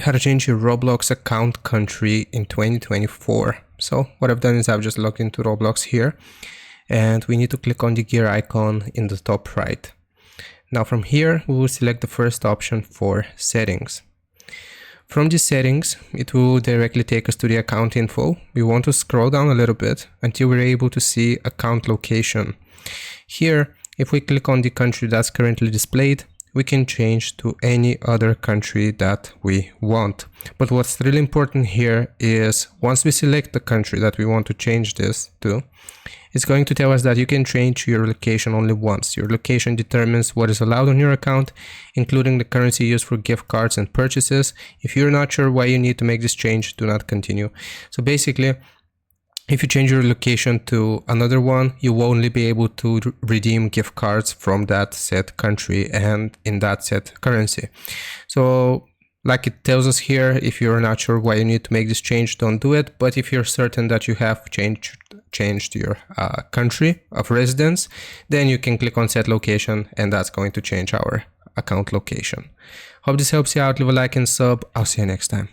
how to change your Roblox account country in 2024. So what I've done is I've just logged into Roblox here, and we need to click on the gear icon in the top right. Now from here, we will select the first option for settings. From the settings, it will directly take us to the account info. We want to scroll down a little bit until we're able to see account location. Here, if we click on the country that's currently displayed, we can change to any other country that we want. But what's really important here is once we select the country that we want to change this to, it's going to tell us that you can change your location only once. Your location determines what is allowed on your account, including the currency used for gift cards and purchases. If you're not sure why you need to make this change, do not continue. So basically, if you change your location to another one, you will only be able to redeem gift cards from that said country and in that said currency. So like it tells us here, if you're not sure why you need to make this change, don't do it. But if you're certain that you have changed your country of residence, then you can click on set location, and that's going to change our account location. Hope this helps you out. Leave a like and sub. I'll see you next time.